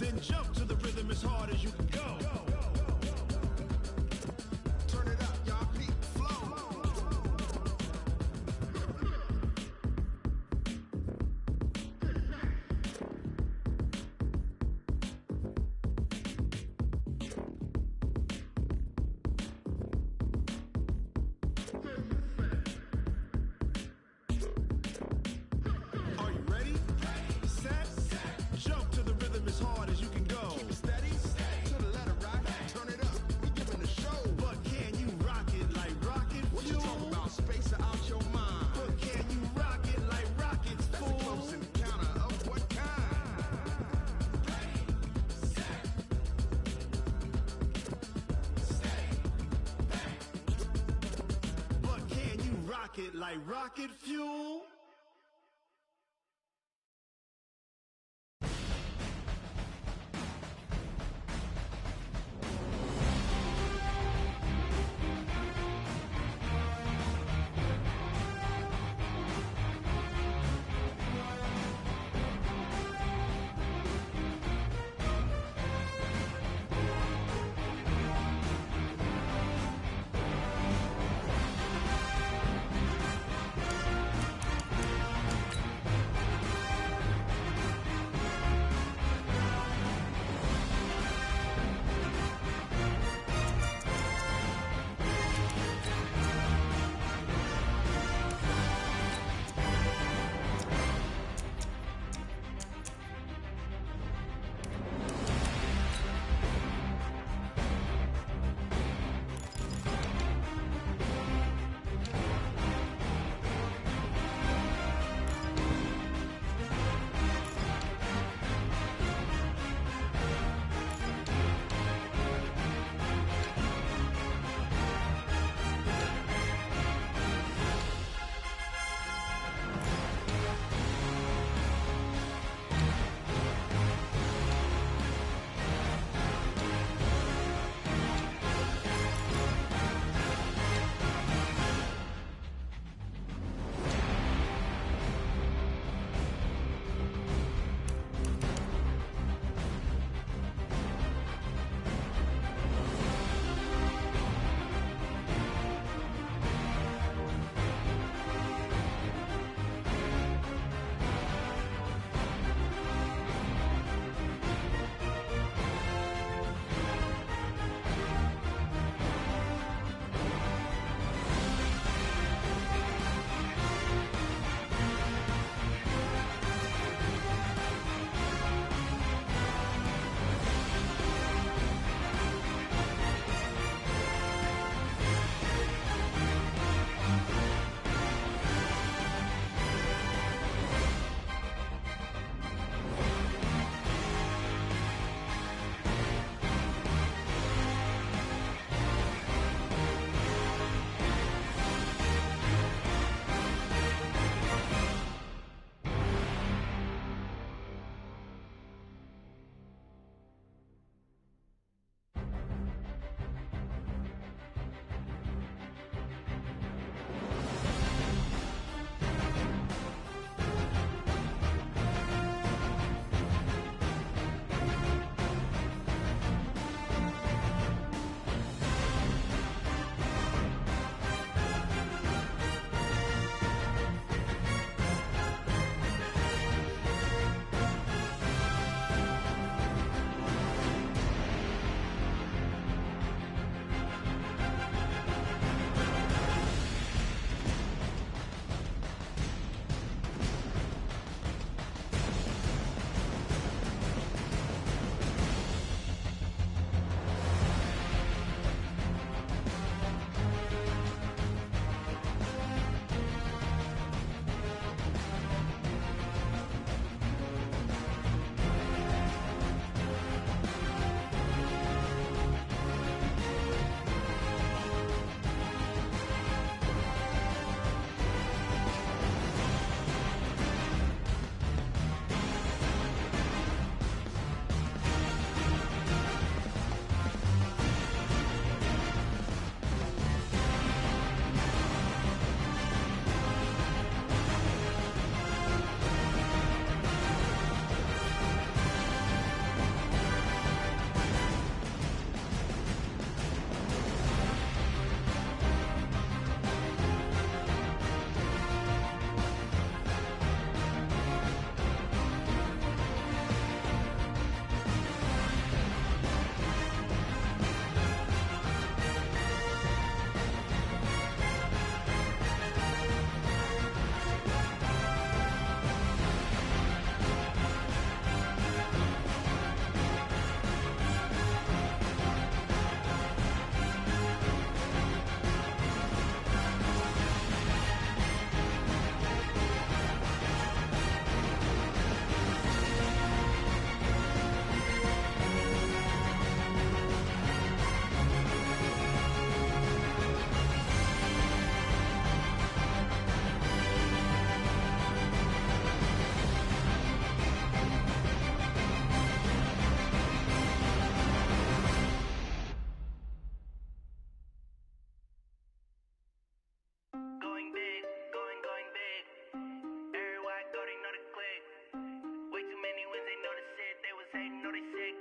then jump to the rhythm as hard as you can go. Turn it up, y'all, peak flow. Are you ready? Set, jump to the rhythm as hard as you can go. Keep it steady, to the letter right. Turn it up, we giving the show. But can you rock it like rocket fuel? What you talking about? Space out your mind. But can you rock it like rockets, fool? That's a close encounter of what kind? Ready, set, stay, bang. But can you rock it like rocket fuel?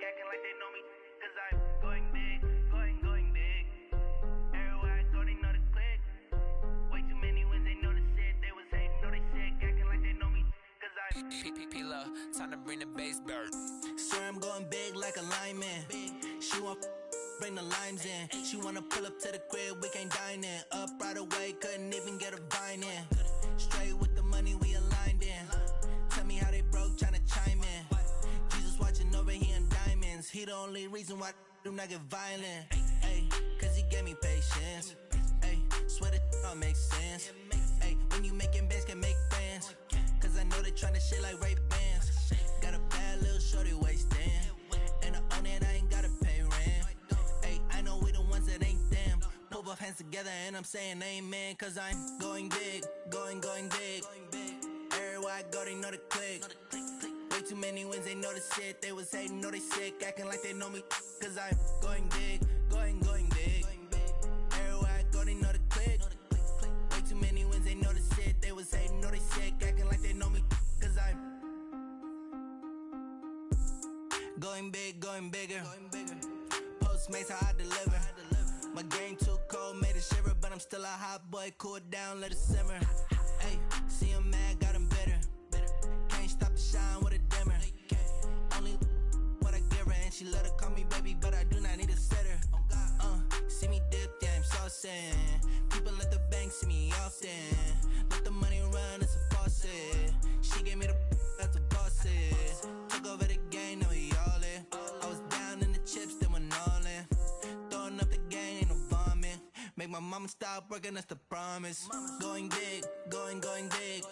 acting like they know me. Cause I'm going big, going big. Everywhere I go, they know the click. Way too many wins, they know the shit. They was hating, know they sick, acting like they know me. Cause I'm P-P-P-Love, time to bring the bass bird. Swear I'm going big like a lineman. She want bring the limes in. She wanna pull up to the crib, we can't dine in. Up right away, couldn't even get a vine in. Straight with the money we aligned in. Tell me how they broke, tryna chime in. Jesus watching over here in diamonds. He the only reason why do not get violent. Ay, cause he gave me patience. Ay, swear that don't make sense. Ay, when you making bands can make friends. Cause I know they tryna shit like Ray-Bans. Got a bad little shorty wasting. And I own it, I ain't gotta pay rent. Ay, I know we the ones that ain't them. Pull both hands together and I'm saying amen. Cause I'm going big, going big. Everywhere I go, they know the click. Way too many wins, they know the shit. They was hating, know they sick, acting like they know me. Cause I'm going big, going big. Everywhere I go, they know the click. Way too many wins, they know the shit. They was hating, know they sick, acting like they know me. Cause I'm going big, going bigger. Postmates how I deliver. My game too cold, made it shiver. But I'm still a hot boy, cool it down, let it simmer. Hey, see him mad, got him bitter. Can't stop the shine with a dimmer. Only what I give her, and she let her call me baby, but I do not need a sitter. See me dip, yeah, I'm saucing. People at the bank see me often. Let the money run, it's a faucet. She gave me the that's a boss it. Took over the game, now we all in. I was down in the chips, then went all in. Throwing up the game, ain't no vomit. Make my mama stop working, that's the promise. Going big, going big.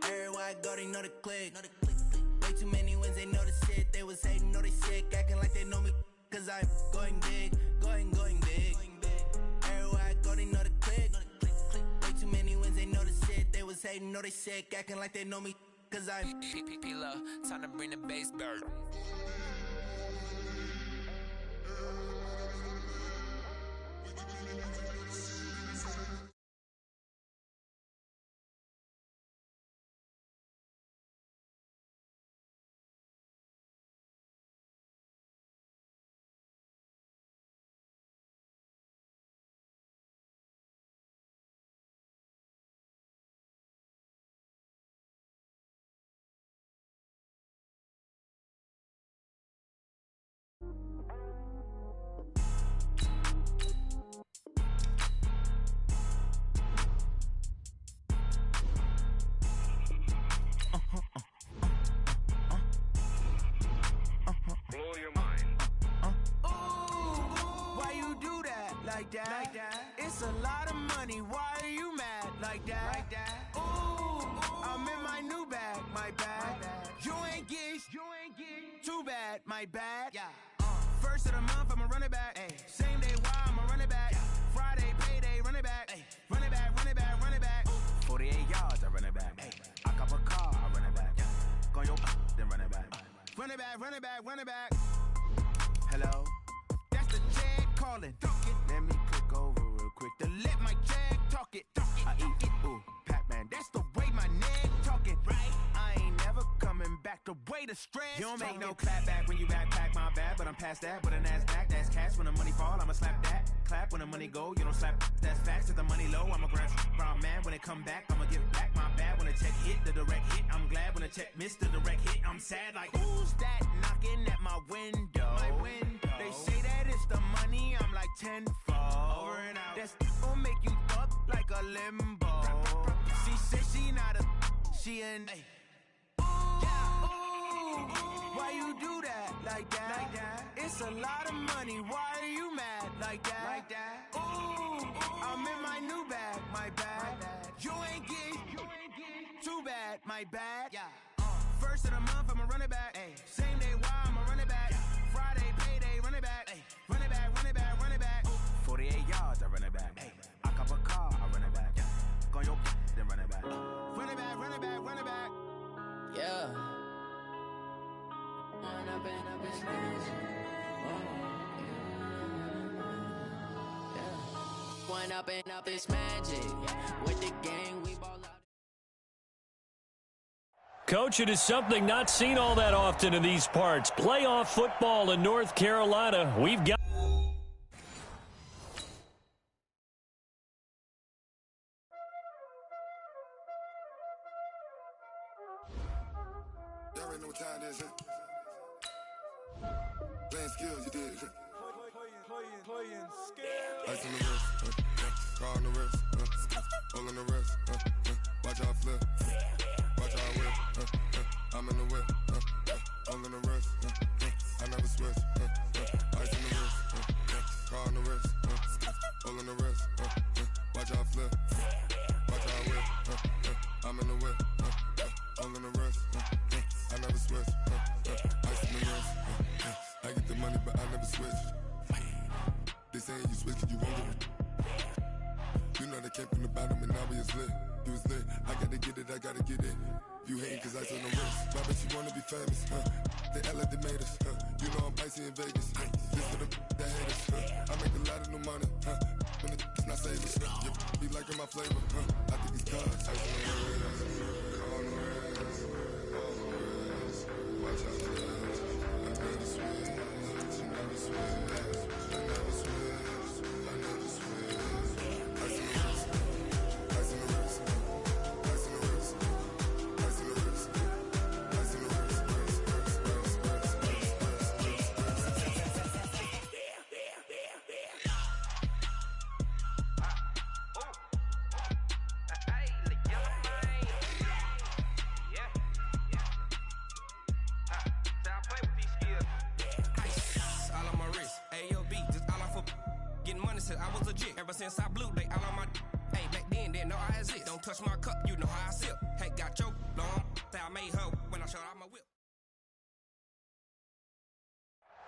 Everywhere I go, they know the click. Way too many wins, they know the shit. They was hating, know they sick, acting like they know me. Cause I'm going big, going big. Everywhere I go, they know the click. Way too many wins, they know the shit. They was hating, know they sick, acting like they know me. Cause I'm P-P-P-Love, time to bring the bass bird. blow your mind. Why you do that like that? It's a lot of money. Why are you mad like that? Ooh, I'm in my new bag, my bad. You ain't get too bad, my bad. First of the month, I'ma run it back. Same day, why I'ma run it back. Friday, payday, run it back. Run it back, run it back, run it back. 48 yards, I run it back. I cop a car, I run it back. Go on your then run it back. Run it back, run it back, run it back. Hello? That's the jag calling. Let me click over real quick. To let my jag talk it. I eat it, ooh, Pac-Man. That's the way my neck talking, right? I ain't never coming back the way the stress. You don't make no talking. clap back when you backpack my bad, but I'm past that. With an ass back, that's cash. When the money fall, I'ma slap that. Clap when the money go, you don't slap. That's facts. If the money low, I'ma grab brown man. When it come back, I'ma give back my bad. When the check hit, the direct hit. I'm glad when the check missed the direct hit. I'm sad like Who's that knocking at my window? They say that it's the money, I'm like tenfold. Over and out. That's gon' make you up like a limbo. She said she not a, she an. Why you do that like that? It's a lot of money. Why are you mad like that? Ooh, I'm in my new bag, my bad. You ain't get too bad, my bad. First of the month, I'ma run it back. Same day, why I'ma run it back. Friday, payday, run it back. Run it back, run it back, run it back. 48 yards, I run it back. I cop a car, I run it back. Go on your then run it back. Run it back, run it back, run it back. Yeah. Run up and it's magic. Yeah. One up and up, it's magic. With the gang, we ball out. Coach, it is something not seen all that often in these parts. Playoff football in North Carolina. We've got... Y'all already know what time it is, huh? Playing skills, you did. Playing skills. Ice on the wrist, car on the wrist, hole on the wrist, watch out flip, watch out whip, I'm in the whip, hole on the wrist, I never switch, ice on the wrist, car on the wrist, hole on the wrist, watch out flip, watch out whip, I'm in the whip, hole on the wrist, I never switch, ice on the wrist, I get the money but I never switch. They saying you switch and you won't get it. You know they came from the bottom and now we is lit. You was lit, I gotta get it, I gotta get it. You hating cause ice on the wrist. Why bet you wanna be famous, They act like they made us, You know I'm icy in Vegas, This for the that hate us, I make a lot of new money, When it's not savers, You be liking my flavor, I think it's cause ice on the wrist, on the wrist, on the wrist. Watch out for this, I never switch, you never switch. I was legit ever since I blew they all on my hey back then didn't know I exist. Don't touch my cup, you know how I sip. Hey, got your long say I made her when I showed out my whip.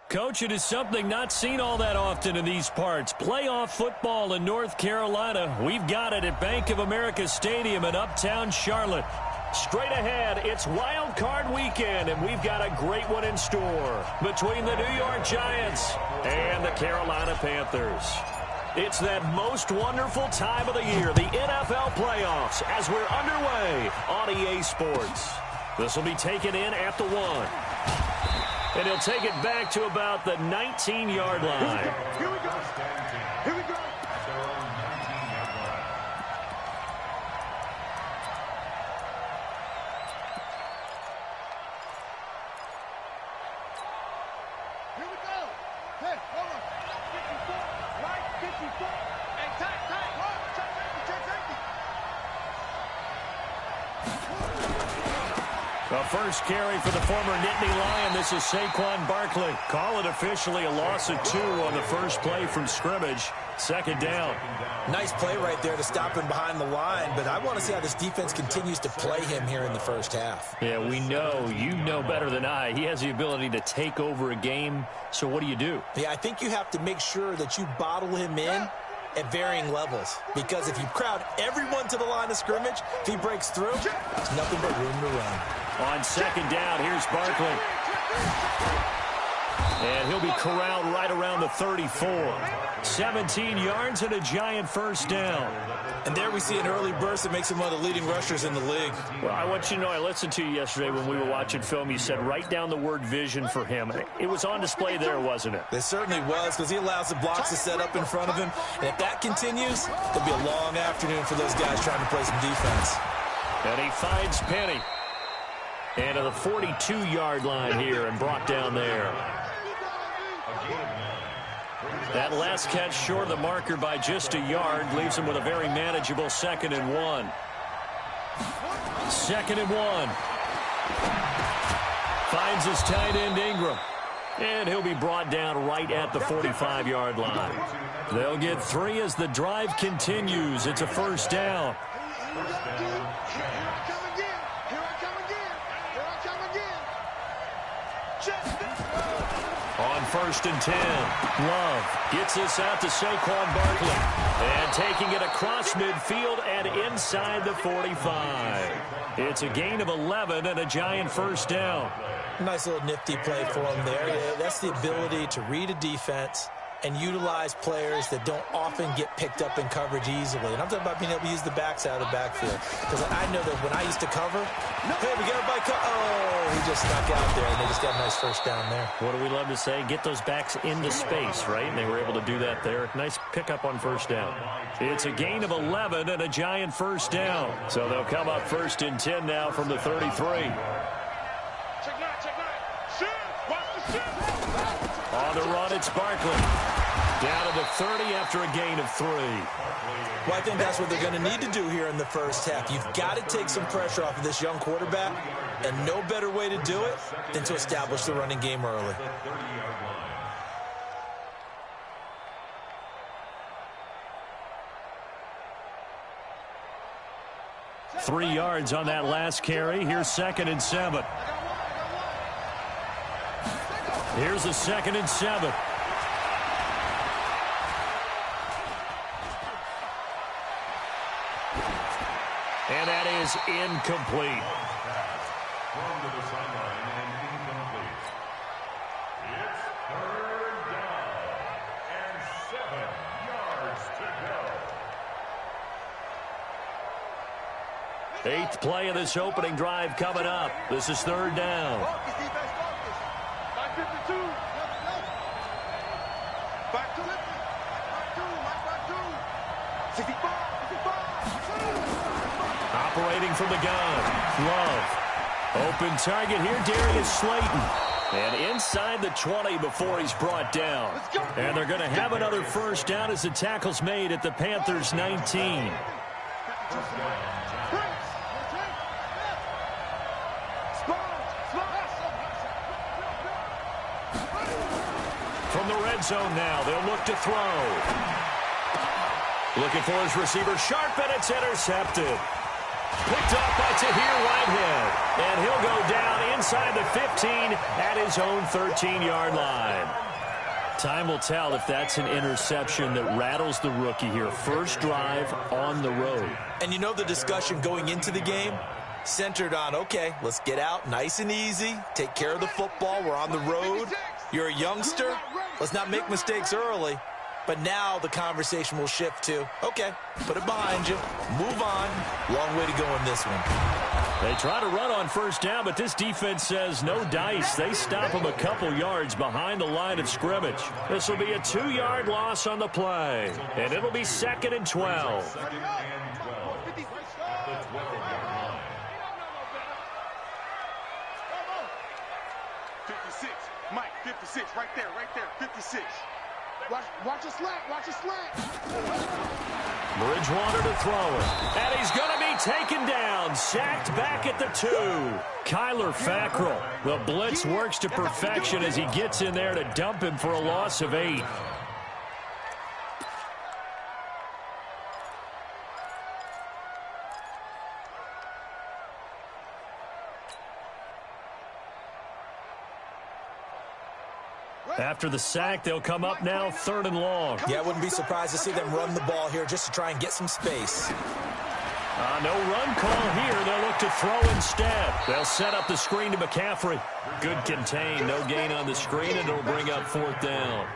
Coach, it is something not seen all that often in these parts. Playoff football in North Carolina. We've got it at Bank of America Stadium in Uptown Charlotte. Straight ahead, it's Wild Card Weekend, and we've got a great one in store between the New York Giants and the Carolina Panthers. It's that most wonderful time of the year, the NFL playoffs, as we're underway on EA Sports. This will be taken in at the 1. And he'll take it back to about the 19-yard line. Here we go. Here we go. Hey, hold on. 54, right? 54. Hey, tight. Hold on. Check safety. The first carry for the former Nittany Lion. This is Saquon Barkley. Call it officially a loss of 2 on the first play from scrimmage. Second down. Nice play right there to stop him behind the line, but I want to see how this defense continues to play him here in the first half. Yeah, we know. You know better than I. He has the ability to take over a game, so what do? Yeah, I think you have to make sure that you bottle him in at varying levels, because if you crowd everyone to the line of scrimmage, if he breaks through, there's nothing but room to run. On second down, here's Barkley. And he'll be corralled right around the 34. 17 yards and a giant first down. And there we see an early burst that makes him one of the leading rushers in the league. Well, I want you to know, I listened to you yesterday when we were watching film. You said write down the word vision for him. It was on display there, wasn't it? It certainly was, because he allows the blocks to set up in front of him. And if that continues, it'll be a long afternoon for those guys trying to play some defense. And he finds Penny. And to the 42-yard line here and brought down there. That last catch short of the marker by just a yard leaves him with a very manageable 2nd and 1. 2nd and 1. Finds his tight end Ingram. And he'll be brought down right at the 45-yard line. They'll get 3 as the drive continues. It's a first down. On 1st and 10, Love gets this out to Saquon Barkley. And taking it across midfield and inside the 45. It's a gain of 11 and a giant first down. Nice little nifty play for him there. Yeah, that's the ability to read a defense and utilize players that don't often get picked up in coverage easily. And I'm talking about being able to use the backside of the backfield. Because I know that when I used to cover, hey, we got everybody oh, he just snuck out there, and they just got a nice first down there. What do we love to say? Get those backs into space, right? And they were able to do that there. Nice pickup on first down. It's a gain of 11 and a giant first down. So they'll come up 1st and 10 now from the 33. On the run, it's Barkley. Down to the 30 after a gain of 3. Well, I think that's what they're going to need to do here in the first half. You've got to take some pressure off of this young quarterback, and no better way to do it than to establish the running game early. Three yards on that last carry. Here's 2nd and 7. Here's a 2nd and 7. And that is incomplete. From to the sideline and incomplete. It's 3rd down and 7 yards to go. 8th play of this opening drive coming up. This is 3rd down. Operating from the gun. Love. Open target here, Darius Slayton. And inside the 20 before he's brought down. And they're going to have another first down as the tackle's made at the Panthers' 19. From the red zone now, they'll look to throw. Looking for his receiver, sharp, and it's intercepted. Picked up by Tahir Whitehead. And he'll go down inside the 15 at his own 13-yard line. Time will tell if that's an interception that rattles the rookie here. First drive on the road. And you know the discussion going into the game? Centered on, okay, let's get out nice and easy. Take care of the football. We're on the road. You're a youngster. Let's not make mistakes early. But now the conversation will shift to, okay, put it behind you, move on. Long way to go in this one. They try to run on first down, but this defense says no dice. They stop him a couple yards behind the line of scrimmage. This will be a 2-yard loss on the play, and it'll be 2nd and 12. 2nd and 12 at the 12-yard line. 56, Mike, 56, right there, 56. Watch a slant, watch a slant. Bridgewater to throw it. And he's going to be taken down. Sacked back at the 2. Kyler Fackrell. The blitz works to perfection as he gets in there to dump him for a loss of 8. After the sack, they'll come up now 3rd and long. Yeah, I wouldn't be surprised to see them run the ball here just to try and get some space. No run call here. They'll look to throw instead. They'll set up the screen to McCaffrey. Good contain. No gain on the screen, and it'll bring up 4th down.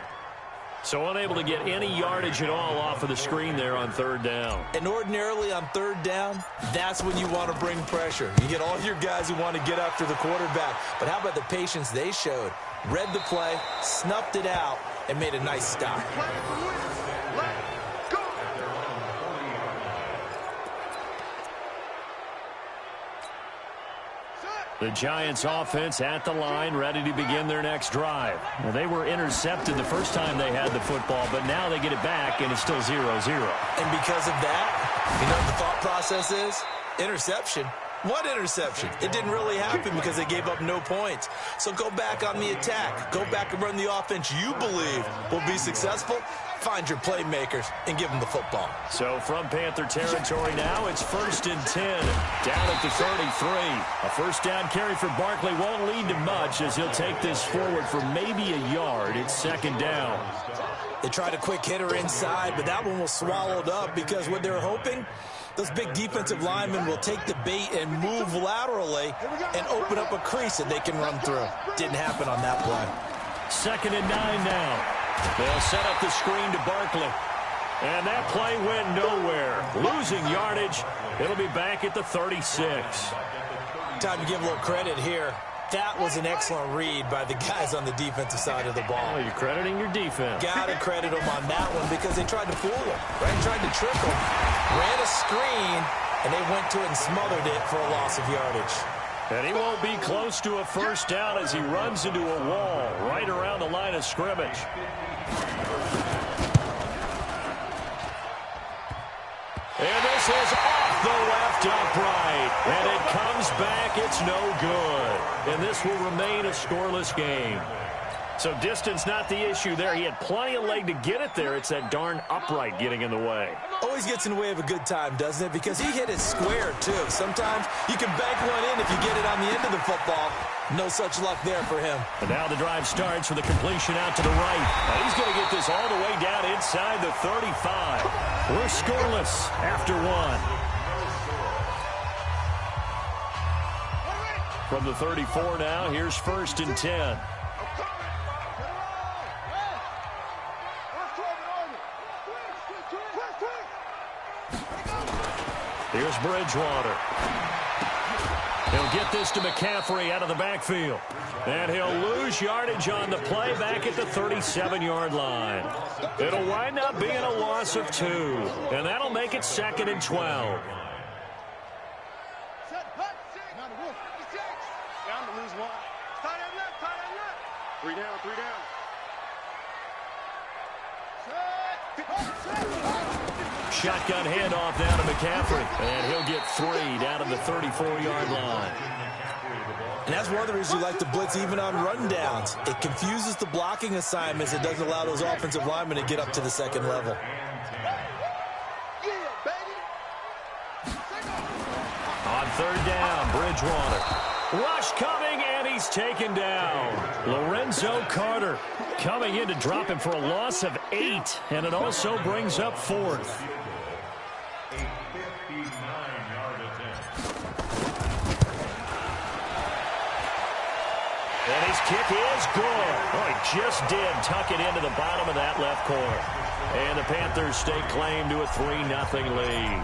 So unable to get any yardage at all off of the screen there on 3rd down. And ordinarily on 3rd down, that's when you want to bring pressure. You get all your guys who want to get after the quarterback. But how about the patience they showed? Read the play, snuffed it out, and made a nice stop. The Giants offense at the line, ready to begin their next drive. Well, they were intercepted the first time they had the football, but now they get it back, and it's still 0-0. And because of that, you know what the thought process is? Interception. What interception? It didn't really happen because they gave up no points. So go back on the attack. Go back and run the offense you believe will be successful. Find your playmakers and give them the football. So from Panther territory now, it's 1st and 10. Down at the 33. A first down carry for Barkley won't lead to much as he'll take this forward for maybe a yard. It's 2nd down. They tried a quick hitter inside, but that one was swallowed up because what they're hoping, those big defensive linemen will take the bait and move laterally and open up a crease that they can run through. Didn't happen on that play. 2nd and 9 now. They'll set up the screen to Barkley. And that play went nowhere. Losing yardage. It'll be back at the 36. Time to give a little credit here. That was an excellent read by the guys on the defensive side of the ball. Oh, you're crediting your defense. Got to credit them on that one because they tried to fool them, right? Tried to trick them. Ran a screen, and they went to it and smothered it for a loss of yardage. And he won't be close to a first down as he runs into a wall right around the line of scrimmage. And this is off the left upright. And it comes back. It's no good. And this will remain a scoreless game. So distance not the issue there. He had plenty of leg to get it there. It's that darn upright getting in the way. Always gets in the way of a good time, doesn't it? Because he hit it square, too. Sometimes you can bank one in if you get it on the end of the football. No such luck there for him. And now the drive starts with a completion out to the right. And he's going to get this all the way down inside the 35. We're scoreless after one. From the 34 now, here's 1st and 10. Here's Bridgewater. He'll get this to McCaffrey out of the backfield. And he'll lose yardage on the play back at the 37-yard line. It'll wind up being a loss of 2. And that'll make it 2nd and 12. Down to lose 1. Tight end left. 3 down, 3 down. Shotgun handoff down to McCaffrey. And he'll get 3 down to the 34-yard line. And that's one of the reasons you like to blitz even on rundowns. It confuses the blocking assignments. It doesn't allow those offensive linemen to get up to the second level. On 3rd down, Bridgewater. Rush coming, and he's taken down. Lorenzo Carter coming in to drop him for a loss of 8, and it also brings up 4th. A 59-yard attempt. And his kick is good. Oh, he just did tuck it into the bottom of that left corner. And the Panthers stake claim to a 3-0 lead.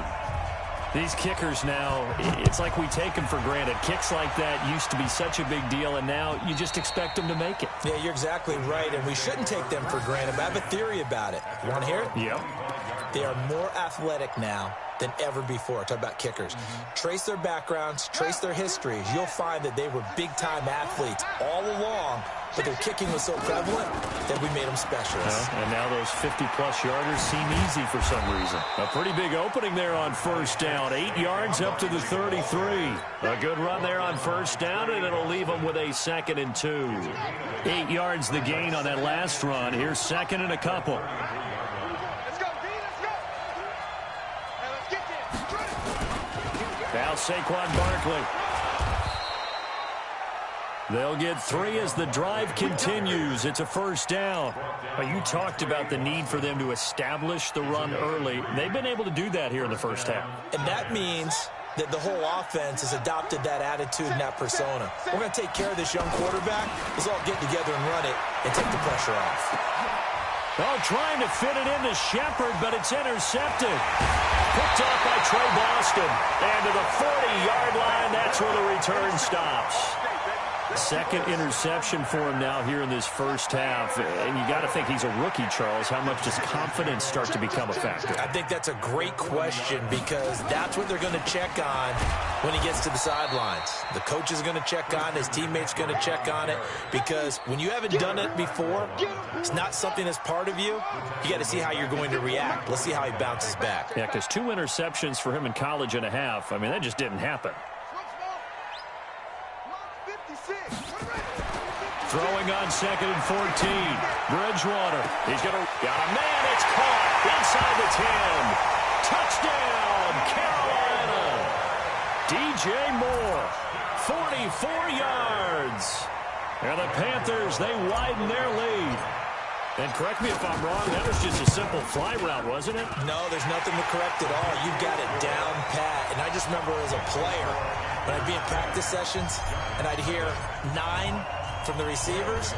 These kickers now, it's like we take them for granted. Kicks like that used to be such a big deal, and now you just expect them to make it. Yeah, you're exactly right, and we shouldn't take them for granted, but I have a theory about it. You want to hear it? Yep. They are more athletic now than ever before. Talk about kickers. Trace their backgrounds, trace their histories. You'll find that they were big-time athletes all along, but their kicking was so prevalent that we made them specialists. And now those 50-plus yarders seem easy for some reason. A pretty big opening there on 1st down. 8 yards up to the 33. A good run there on 1st down, and it'll leave them with a 2nd and 2. 8 yards the gain on that last run. Here's 2nd and a couple. Now Saquon Barkley. They'll get 3 as the drive continues. It's a 1st down. You talked about the need for them to establish the run early. They've been able to do that here in the first half. And that means that the whole offense has adopted that attitude and that persona. We're going to take care of this young quarterback. Let's all get together and run it and take the pressure off. Oh, trying to fit it into Shepard, but it's intercepted. Picked off by Trey Boston. And to the 40-yard line, that's where the return stops. 2nd interception for him now here in this first half. And you got to think he's a rookie, Charles. How much does confidence start to become a factor? I think that's a great question because that's what they're going to check on when he gets to the sidelines. The coach is going to check on, his teammates going to check on it, because when you haven't done it before, it's not something that's part of you. You got to see how you're going to react. Let's see how he bounces back. Yeah, because 2 interceptions for him in college and a half. I mean, that just didn't happen. Throwing on 2nd and 14. Bridgewater. He's going to... Got a man. It's caught. Inside the 10. Touchdown, Carolina. DJ Moore. 44 yards. And the Panthers, they widen their lead. And correct me if I'm wrong, that was just a simple fly route, wasn't it? No, there's nothing to correct at all. You've got it down pat. And I just remember as a player, when I'd be in practice sessions, and I'd hear 9 from the receivers,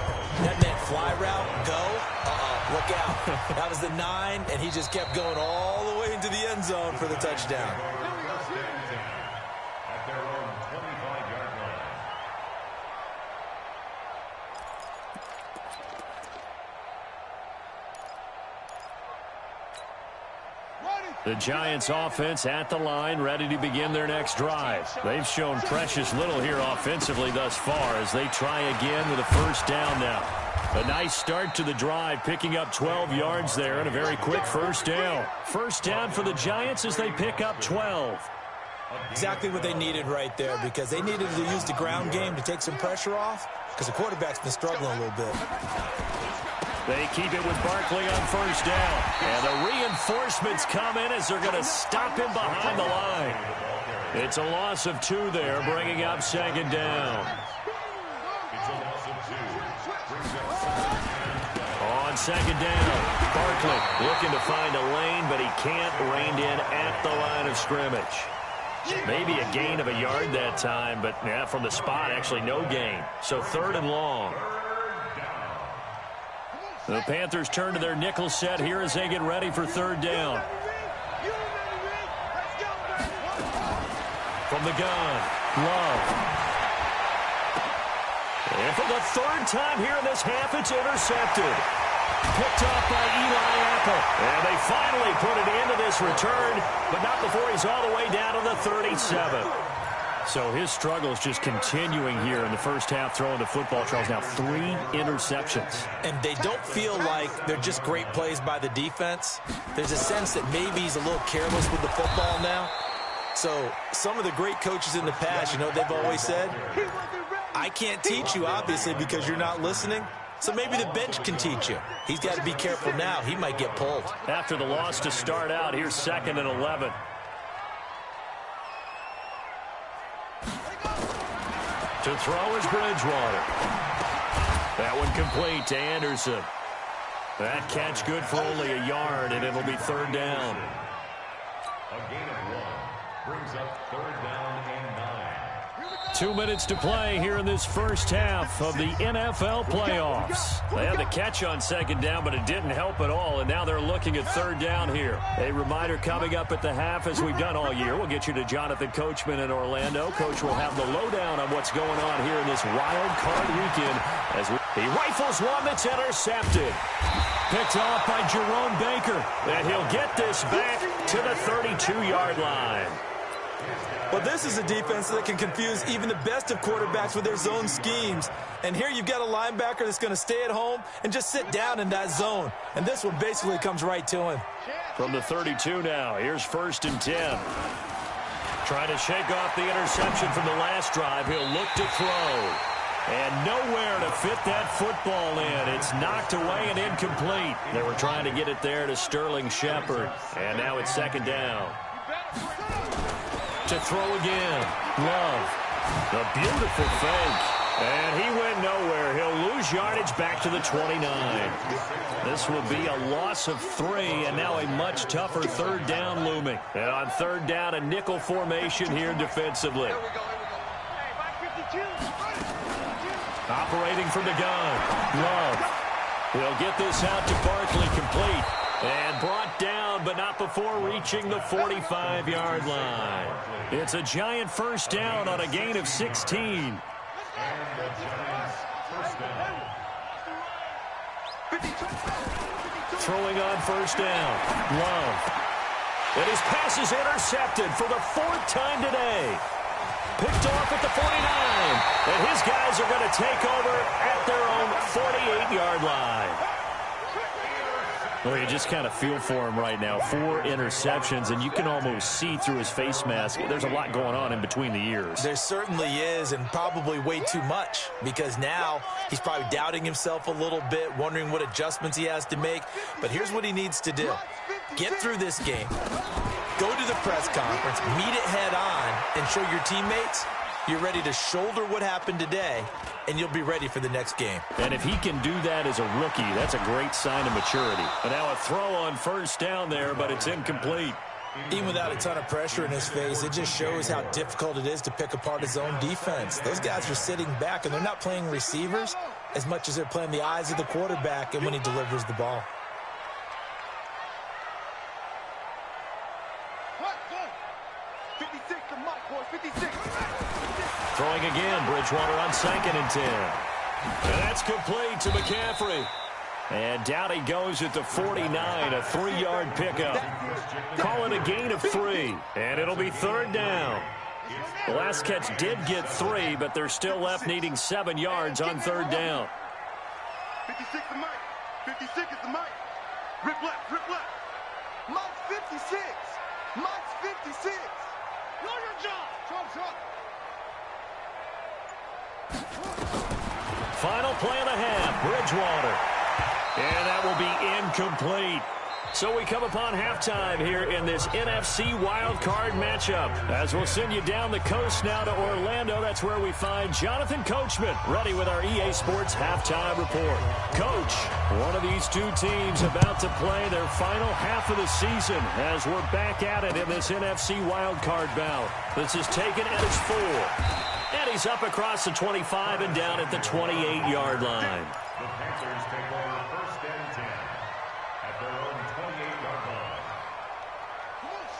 that meant fly route, go, Look out. That was the 9, and he just kept going all the way into the end zone for the touchdown. At their own 25-yard line. The Giants offense at the line, ready to begin their next drive. They've shown precious little here offensively thus far as they try again with a first down now. A nice start to the drive, picking up 12 yards there and a very quick first down. First down for the Giants as they pick up 12. Exactly what they needed right there, because they needed to use the ground game to take some pressure off, because the quarterback's been struggling a little bit. They keep it with Barkley on first down. And the reinforcements come in as they're going to stop him behind the line. It's a loss of 2 there, bringing up second down. On second down, Barkley looking to find a lane, but he can't, reined in at the line of scrimmage. Maybe a gain of a yard that time, but yeah, from the spot, actually no gain. So 3rd and long. The Panthers turn to their nickel set here as they get ready for 3rd down. From the gun, Love. And for the 3rd time here in this half, it's intercepted. Picked off by Eli Apple. And they finally put it into this return, but not before he's all the way down to the 37. So his struggles just continuing here in the first half, throwing the football. Charles, now 3 interceptions. And they don't feel like they're just great plays by the defense. There's a sense that maybe he's a little careless with the football now. So some of the great coaches in the past, you know what they've always said? I can't teach you, obviously, because you're not listening. So maybe the bench can teach you. He's got to be careful now. He might get pulled. After the loss to start out, here's 2nd and 11. To throw is Bridgewater. That one complete to Anderson. That catch good for only a yard, and it'll be 3rd down. A gain of 1 brings up 3rd down and 9. 2 minutes to play here in this first half of the NFL playoffs. They had the catch on 2nd down, but it didn't help at all, and now they're looking at 3rd down here. A reminder coming up at the half, as we've done all year. We'll get you to Jonathan Coachman in Orlando. Coach will have the lowdown on what's going on here in this wild card weekend as he rifles one that's intercepted. Picked off by Jerome Baker, and he'll get this back to the 32-yard line. Well, this is a defense that can confuse even the best of quarterbacks with their zone schemes. And here you've got a linebacker that's going to stay at home and just sit down in that zone. And this one basically comes right to him. From the 32 now, here's 1st and 10. Trying to shake off the interception from the last drive. He'll look to throw. And nowhere to fit that football in. It's knocked away and incomplete. They were trying to get it there to Sterling Shepard. And now it's 2nd down. To throw again, Love. The beautiful fake. And he went nowhere. He'll lose yardage back to the 29. This will be a loss of 3, and now a much tougher 3rd down looming. And on 3rd down, a nickel formation here defensively. Operating from the gun, Love. He'll get this out to Barkley, complete. And brought down, but not before reaching the 45-yard line. It's a Giant first down on a gain of 16. Throwing on first down, Love. And his pass is intercepted for the 4th time today. Picked off at the 49. And his guys are going to take over at their own 48-yard line. Well, you just kind of feel for him right now. 4 interceptions, and you can almost see through his face mask. There's a lot going on in between the ears. There certainly is, and probably way too much, because now he's probably doubting himself a little bit, wondering what adjustments he has to make. But here's what he needs to do. Get through this game. Go to the press conference, meet it head on, and show your teammates you're ready to shoulder what happened today, and you'll be ready for the next game. And if he can do that as a rookie, that's a great sign of maturity. And now a throw on first down there, but it's incomplete. Even without a ton of pressure in his face, it just shows how difficult it is to pick apart his own defense. Those guys are sitting back, and they're not playing receivers as much as they're playing the eyes of the quarterback and when he delivers the ball. Throwing again, Bridgewater on 2nd and 10. And that's complete to McCaffrey. And down he goes at the 49, a 3-yard pickup. Call it a gain of 3, and it'll be 3rd down. The last catch did get 3, but they're still left needing 7 yards on 3rd down. 56 is Mike. 56 is the Mike. Rip left, rip left. Mike's 56. Mike's 56. Know your job. Trump. Final play of the half, Bridgewater. And that will be incomplete. So we come upon halftime here in this NFC wildcard matchup. As we'll send you down the coast now to Orlando, that's where we find Jonathan Coachman, ready with our EA Sports halftime report. Coach, one of these two teams about to play their final half of the season as we're back at it in this NFC wildcard bout. This is taken at his 4. And he's up across the 25 and down at the 28-yard line. The Panthers take over 1st and 10 at their own 28-yard line.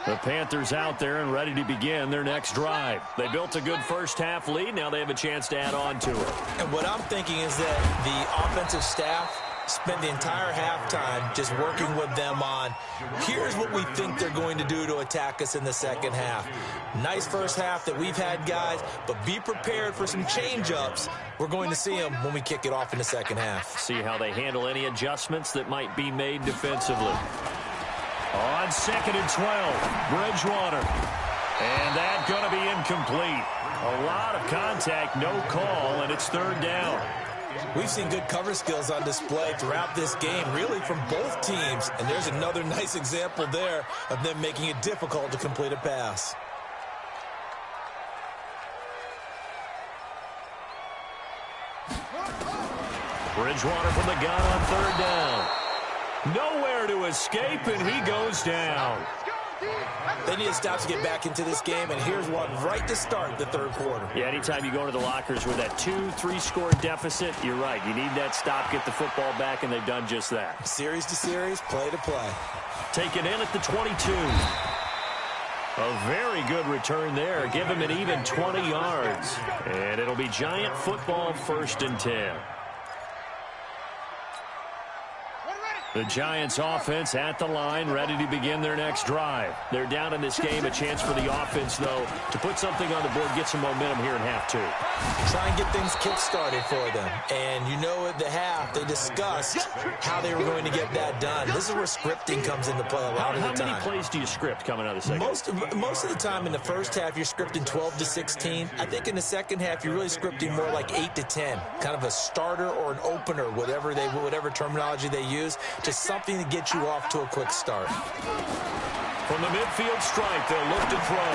The Panthers out there and ready to begin their next drive. They built a good first-half lead. Now they have a chance to add on to it. And what I'm thinking is that the offensive staff spent the entire halftime just working with them on, here's what we think they're going to do to attack us in the second half. Nice first half that we've had, guys, but be prepared for some change-ups. We're going to see them when we kick it off in the second half. See how they handle any adjustments that might be made defensively. On 2nd and 12, Bridgewater. And that's going to be incomplete. A lot of contact, no call, and it's 3rd down. We've seen good cover skills on display throughout this game, really from both teams. And there's another nice example there of them making it difficult to complete a pass. Bridgewater from the gun on 3rd down. Nowhere to escape, and he goes down. They need to stop to get back into this game, and here's one right to start the 3rd quarter. Yeah, anytime you go into the lockers with that 2-3 score deficit, you're right. You need that stop, get the football back, and they've done just that. Series to series, play to play. Taken in at the 22. A very good return there. Give him an even 20 yards. And it'll be Giant football 1st and 10. The Giants offense at the line, ready to begin their next drive. They're down in this game. A chance for the offense, though, to put something on the board, get some momentum here in half 2. Try and get things kick-started for them. And you know at the half, they discussed how they were going to get that done. This is where scripting comes into play a lot of the time. How many plays do you script coming out of the second? Most of the time in the first half, you're scripting 12 to 16. I think in the second half, you're really scripting more like 8 to 10. Kind of a starter or an opener, whatever terminology they use. Just something to get you off to a quick start. From the midfield stripe, they'll look to throw.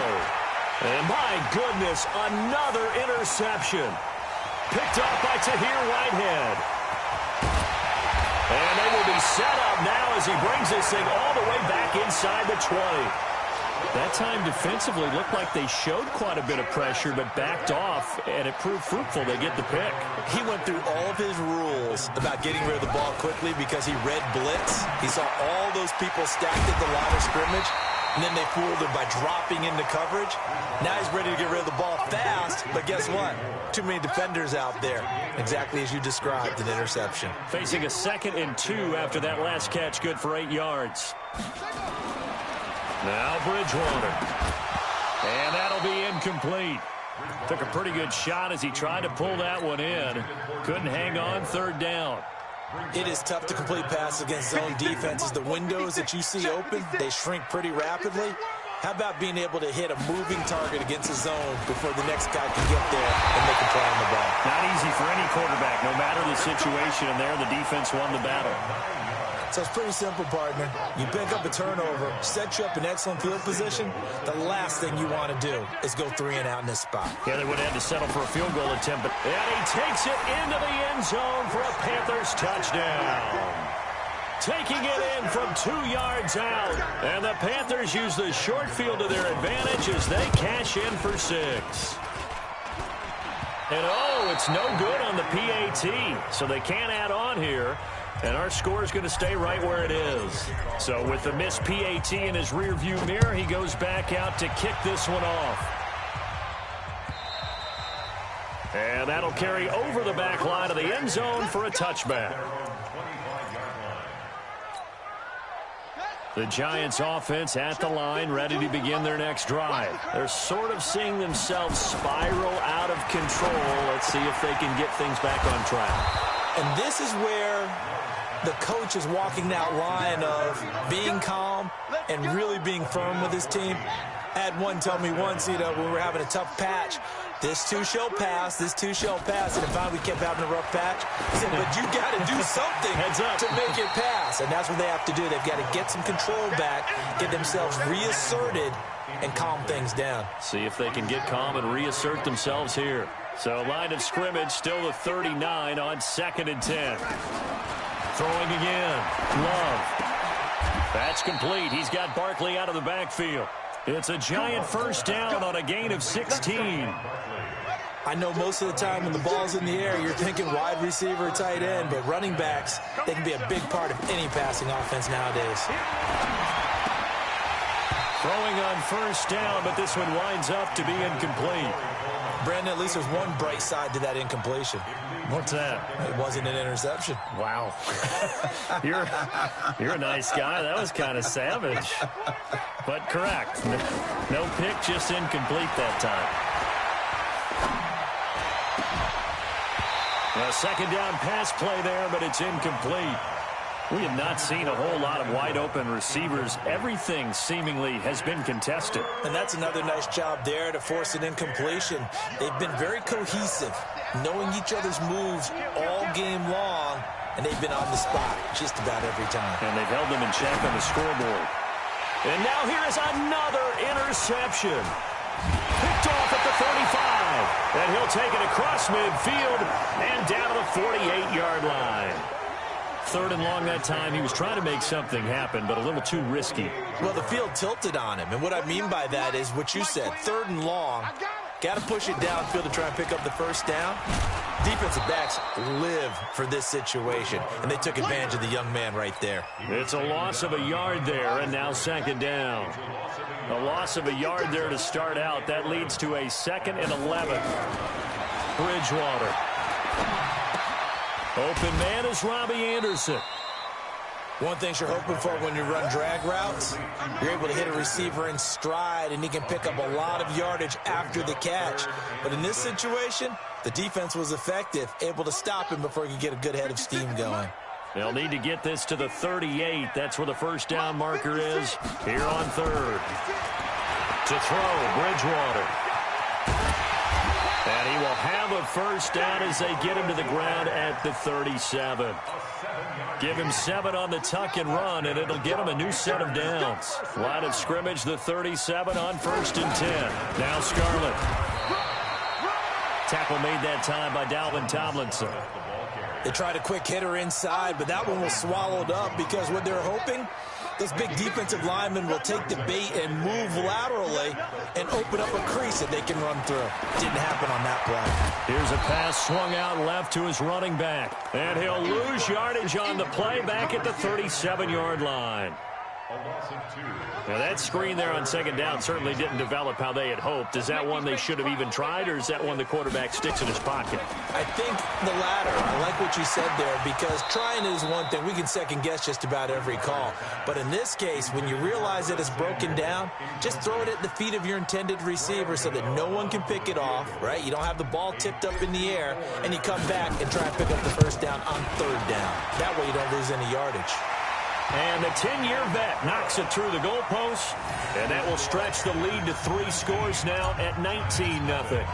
And my goodness, another interception. Picked off by Tahir Whitehead. And they will be set up now as he brings this thing all the way back inside the 20. That time defensively looked like they showed quite a bit of pressure but backed off, and it proved fruitful. They get the pick. He went through all of his rules about getting rid of the ball quickly because he read blitz. He saw all those people stacked at the line of scrimmage, and then they fooled him by dropping into coverage. Now he's ready to get rid of the ball fast, but guess what? Too many defenders out there. Exactly as you described, an interception. Facing a 2nd and 2 after that last catch, good for 8 yards. Now Bridgewater. And that'll be incomplete. Took a pretty good shot as he tried to pull that one in. Couldn't hang on, 3rd down. It is tough to complete passes against zone defenses. The windows that you see open, they shrink pretty rapidly. How about being able to hit a moving target against a zone before the next guy can get there and make a play on the ball? Not easy for any quarterback, no matter the situation, and there the defense won the battle. So it's pretty simple, partner. You pick up a turnover, set you up in excellent field position. The last thing you want to do is go 3 and out in this spot. Yeah, they would have had to settle for a field goal attempt, and he takes it into the end zone for a Panthers touchdown. Taking it in from 2 yards out, and the Panthers use the short field to their advantage as they cash in for 6. And oh, it's no good on the PAT, so they can't add on here. And our score is going to stay right where it is. So with the missed PAT in his rearview mirror, he goes back out to kick this one off. And that'll carry over the back line of the end zone for a touchback. The Giants offense at the line, ready to begin their next drive. They're sort of seeing themselves spiral out of control. Let's see if they can get things back on track. And this is where the coach is walking that line of being calm and really being firm with his team. I had one tell me once, when we were having a tough patch, this too shall pass, this too shall pass. And if we kept having a rough patch, he said, but you got to do something to make it pass. And that's what they have to do. They've got to get some control back, get themselves reasserted, and calm things down. See if they can get calm and reassert themselves here. So line of scrimmage still the 39 on 2nd and 10. Throwing again. Love. That's complete. He's got Barkley out of the backfield. It's a Giant first down on a gain of 16. I know most of the time when the ball's in the air, you're thinking wide receiver, tight end, but running backs, they can be a big part of any passing offense nowadays. Throwing on first down, but this one winds up to be incomplete. Brandon, at least there's one bright side to that incompletion. What's that? It wasn't an interception. Wow. You're a nice guy. That was kind of savage. But correct. No pick, just incomplete that time. A second down pass play there, but it's incomplete. We have not seen a whole lot of wide-open receivers. Everything seemingly has been contested. And that's another nice job there to force an incompletion. They've been very cohesive, knowing each other's moves all game long, and they've been on the spot just about every time. And they've held them in check on the scoreboard. And now here is another interception. Picked off at the 35. And he'll take it across midfield and down to the 48-yard line. 3rd and long that time. He was trying to make something happen, but a little too risky. Well, the field tilted on him, and what I mean by that is what you said. 3rd and long, got to push it downfield to try and pick up the first down. Defensive backs live for this situation, and they took advantage of the young man right there. It's a loss of a yard there, and now 2nd down. A loss of a yard there to start out. That leads to a 2nd and 11. Bridgewater. Open man is Robbie Anderson. One thing you're hoping for when you run drag routes, you're able to hit a receiver in stride, and he can pick up a lot of yardage after the catch. But in this situation, the defense was effective, able to stop him before he could get a good head of steam going. They'll need to get this to the 38. That's where the first down marker is here on 3rd. To throw, Bridgewater. And he will have a first down as they get him to the ground at the 37. Give him 7 on the tuck and run, and it'll get him a new set of downs. Line of scrimmage, the 37 on 1st and 10. Now Scarlett. Tackle made that time by Dalvin Tomlinson. They tried a quick hitter inside, but that one was swallowed up because what they're hoping, those big defensive linemen will take the bait and move laterally and open up a crease that they can run through. Didn't happen on that play. Here's a pass swung out left to his running back. And he'll lose yardage on the play back at the 37-yard line. Now that screen there on 2nd down certainly didn't develop how they had hoped. Is that one they should have even tried, or is that one the quarterback sticks in his pocket? I think the latter. I like what you said there, because trying is one thing. We can second guess just about every call. But in this case, when you realize that it's broken down, just throw it at the feet of your intended receiver so that no one can pick it off, right? You don't have the ball tipped up in the air, and you come back and try and pick up the first down on 3rd down. That way you don't lose any yardage. And the 10-year vet knocks it through the goalpost, and that will stretch the lead to 3 scores now at 19-0.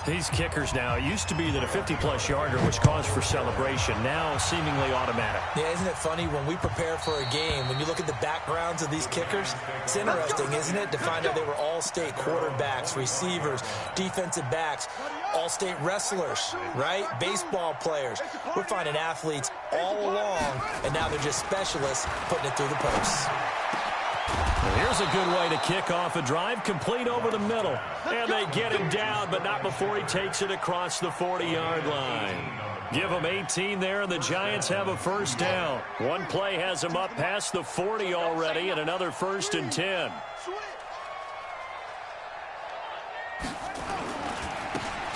These kickers now, it used to be that a 50-plus yarder was cause for celebration, now seemingly automatic. Yeah, isn't it funny when we prepare for a game, when you look at the backgrounds of these kickers, it's interesting, isn't it, to find out they were all-state quarterbacks, receivers, defensive backs, all-state wrestlers, right? Baseball players. We're finding athletes all along, and now they're just specialists putting it through the posts. Here's a good way to kick off a drive, complete over the middle. And they get him down, but not before he takes it across the 40-yard line. Give them 18 there, and the Giants have a first down. One play has them up past the 40 already, and another 1st and 10.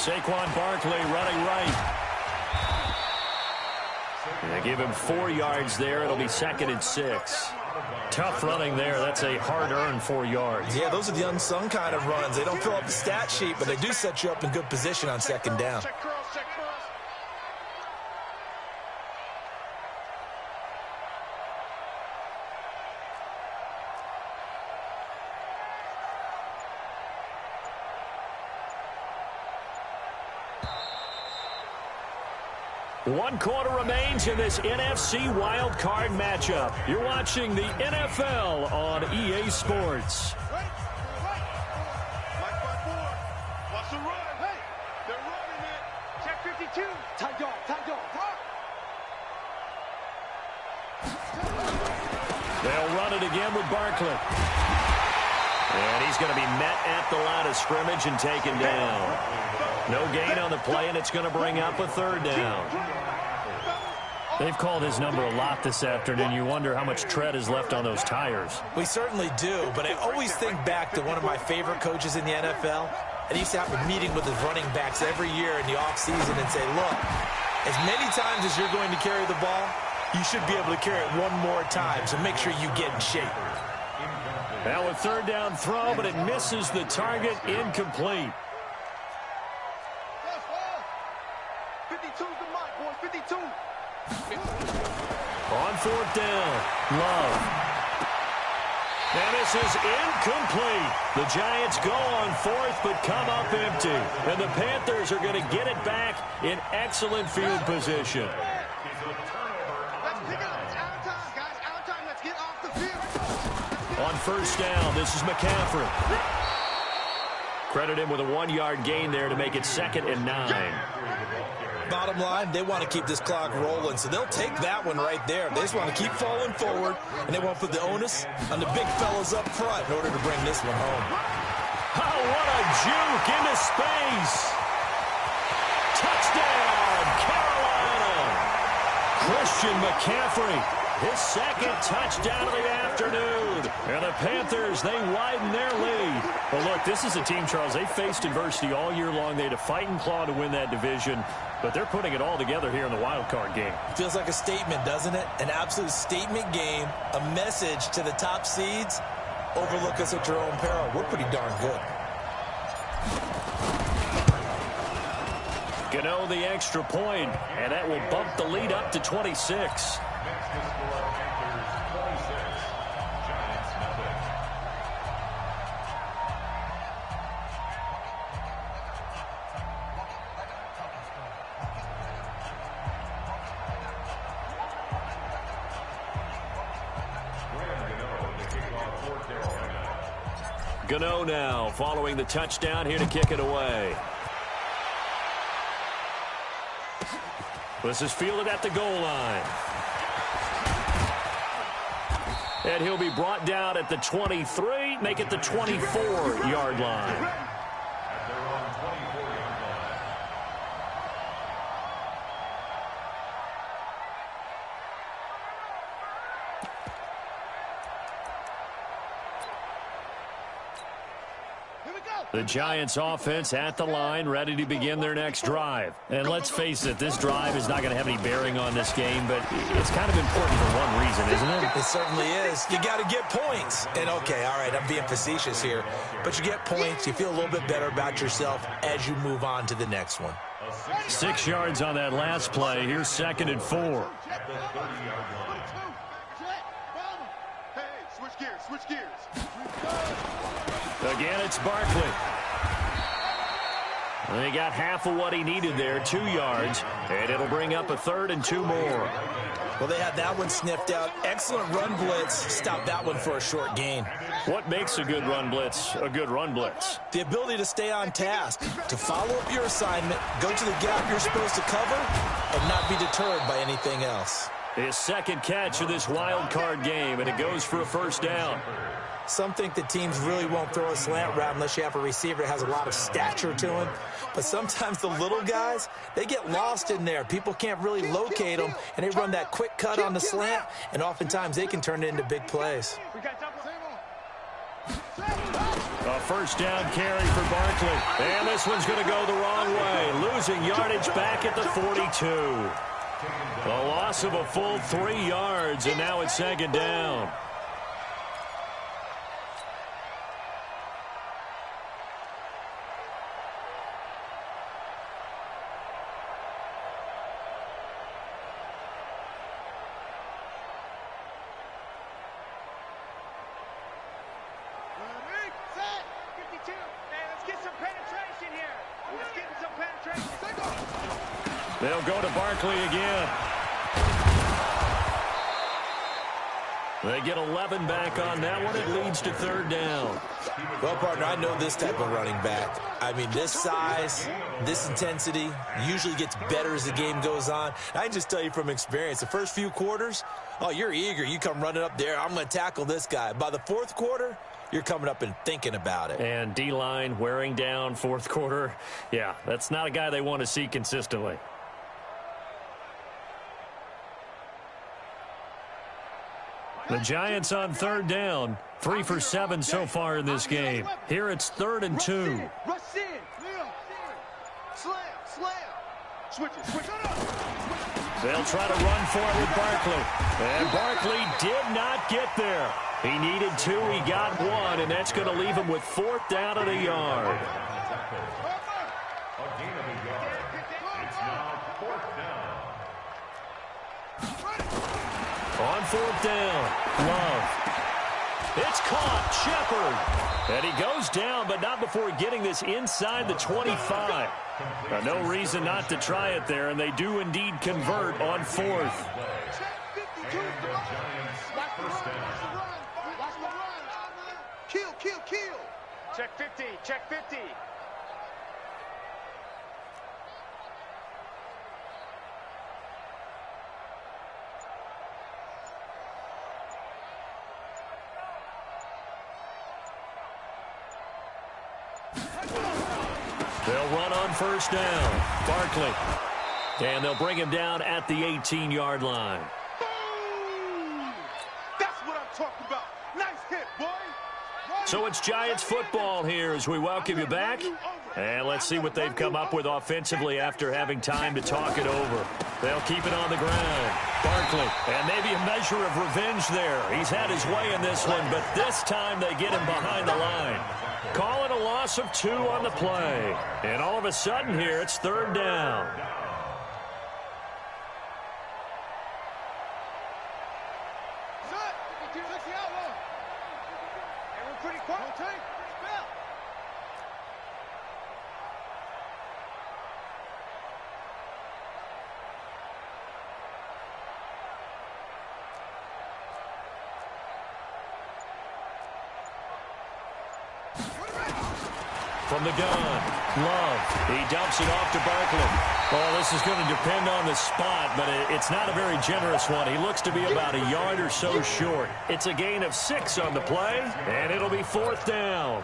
Saquon Barkley running right. They give him 4 yards there. It'll be 2nd and 6. Tough running there. That's a hard-earned 4 yards. Yeah, those are the unsung kind of runs. They don't fill up the stat sheet, but they do set you up in good position on 2nd down. One quarter remains in this NFC wildcard matchup. You're watching the NFL on EA Sports. Watch the run. Hey, they're running it. Check 52. Tight dog, tight dog. They'll run it again with Barkley. And he's going to be met at the line of scrimmage and taken down. No gain on the play, and it's going to bring up a 3rd down. They've called his number a lot this afternoon. You wonder how much tread is left on those tires. We certainly do, but I always think back to one of my favorite coaches in the NFL. And he used to have a meeting with his running backs every year in the offseason and say, look, as many times as you're going to carry the ball, you should be able to carry it one more time, so make sure you get in shape. Now a 3rd down throw, but it misses the target, incomplete. 52's the mic, boys, 52. On 4th down, Love. And this is incomplete. The Giants go on 4th, but come up empty. And the Panthers are going to get it back in excellent field position. Let's pick it up. It's out of time, guys. Out of time. Let's get off the field. On 1st down, this is McCaffrey. Credit him with a 1-yard gain there to make it 2nd and 9. Bottom line, they want to keep this clock rolling, so they'll take that one right there. They just want to keep falling forward, and they want to put the onus on the big fellas up front in order to bring this one home. Oh, what a juke into space. Touchdown, Carolina. Christian McCaffrey, his 2nd touchdown of the afternoon. And the Panthers, they widen their lead. Well, look, this is a team, Charles, they faced adversity all year long. They had to fight and claw to win that division. But they're putting it all together here in the wild card game. Feels like a statement, doesn't it? An absolute statement game, a message to the top seeds. Overlook us at your own peril. We're pretty darn good. Gano the extra point, and that will bump the lead up to 26. Gano now following the touchdown here to kick it away. This is fielded at the goal line. And he'll be brought down at the 23, make it the 24-yard line. The Giants offense at the line, ready to begin their next drive. And let's face it, this drive is not going to have any bearing on this game, but it's kind of important for one reason, isn't it? It certainly is. You got to get points. And, okay, all right, I'm being facetious here. But you get points, you feel a little bit better about yourself as you move on to the next one. 6 yards on that last play. Here's 2nd and 4. Hey, switch gears, switch gears. Again, it's Barkley. And he got half of what he needed there, 2 yards, and it'll bring up a 3rd and 2 more. Well, they had that one sniffed out. Excellent run blitz. Stopped that one for a short gain. What makes a good run blitz a good run blitz? The ability to stay on task, to follow up your assignment, go to the gap you're supposed to cover, and not be deterred by anything else. His 2nd catch of this wild card game, and it goes for a 1st down. Some think that teams really won't throw a slant route unless you have a receiver that has a lot of stature to him. But sometimes the little guys, they get lost in there. People can't really locate them, and they run that quick cut on the slant, and oftentimes they can turn it into big plays. We got double. A first down carry for Barkley. And this one's going to go the wrong way. Losing yardage back at the 42. A loss of a full 3 yards, and now it's second down. They'll go to Barkley again. They get 11 back on that one. It leads to third down. Well, partner, I know this type of running back. I mean, this size, this intensity usually gets better as the game goes on. I can just tell you from experience, the first few quarters, oh, you're eager. You come running up there. I'm going to tackle this guy. By the fourth quarter, you're coming up and thinking about it. And D-line wearing down fourth quarter. Yeah, that's not a guy they want to see consistently. The Giants on third down. 3 for 7 so far in this game. Here it's 3rd and 2. Rush in. Slam. Switch it up. They'll try to run for it with Barkley. And Barkley did not get there. He needed 2. He got 1, and that's going to leave him with 4th down and a yard. A gain of a yard. It's now 4th down. On 4th down, Love. It's caught, Shepard. And he goes down, but not before getting this inside the 25. No reason not to try it there, and they do indeed convert on 4th. Kill. Check 50. They'll run on first down. Barkley. And they'll bring him down at the 18-yard line. Boom! That's what I'm talking about. Nice hit, boy. So it's Giants football here as we welcome you back. And let's see what they've come up with offensively after having time to talk it over. They'll keep it on the ground. Barkley. And maybe a measure of revenge there. He's had his way in this one, but this time they get him behind the line. Call it a loss of 2 on the play. And all of a sudden here, it's 3rd down. From the gun, Love. He dumps it off to Barkley. Oh, this is going to depend on the spot, but it's not a very generous one. He looks to be about a yard or so short. It's a gain of 6 on the play, and it'll be 4th down.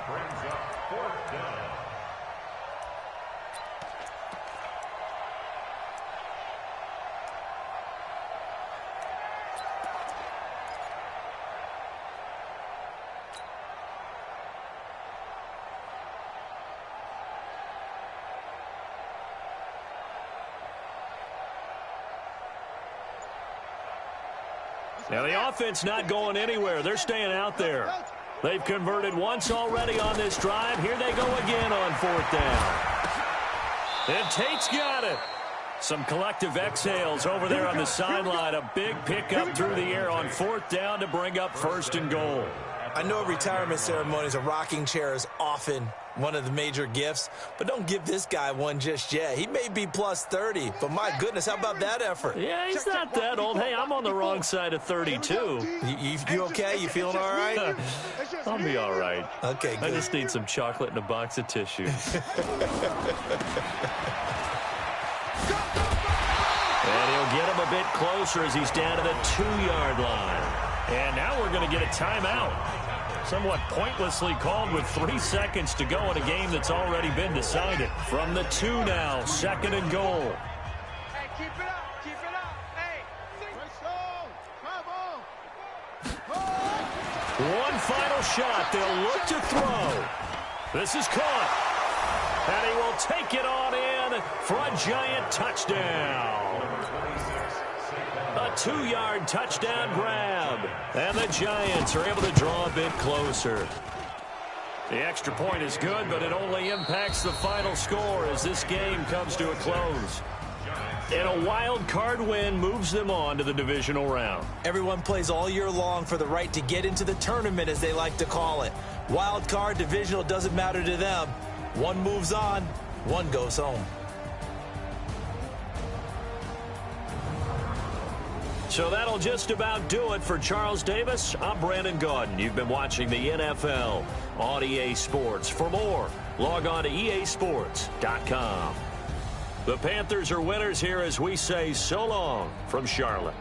Now, the offense not going anywhere. They're staying out there. They've converted once already on this drive. Here they go again on 4th down. And Tate's got it. Some collective exhales over there on the sideline. A big pickup through the air on 4th down to bring up 1st and goal. I know retirement ceremonies, a rocking chair is often one of the major gifts, but don't give this guy one just yet. He may be plus 30, but my goodness, how about that effort? Yeah, he's not that old. Hey, I'm on the wrong side of 32. You okay? You feeling all right? I'll be all right. Okay, good. I just need some chocolate and a box of tissues. And he'll get him a bit closer as he's down to the 2-yard line. And now we're going to get a timeout. Somewhat pointlessly called with 3 seconds to go in a game that's already been decided. From the 2 now, 2nd and goal. Hey, keep it up. Hey, One final shot. They'll look to throw. This is caught. And he will take it on in for a giant touchdown. A 2-yard touchdown grab. And the Giants are able to draw a bit closer. The extra point is good, but it only impacts the final score as this game comes to a close. And a wild card win moves them on to the divisional round. Everyone plays all year long for the right to get into the tournament, as they like to call it. Wild card, divisional, doesn't matter to them. One moves on, one goes home. So that'll just about do it for Charles Davis. I'm Brandon Gaudin. You've been watching the NFL on EA Sports. For more, log on to easports.com. The Panthers are winners here as we say so long from Charlotte.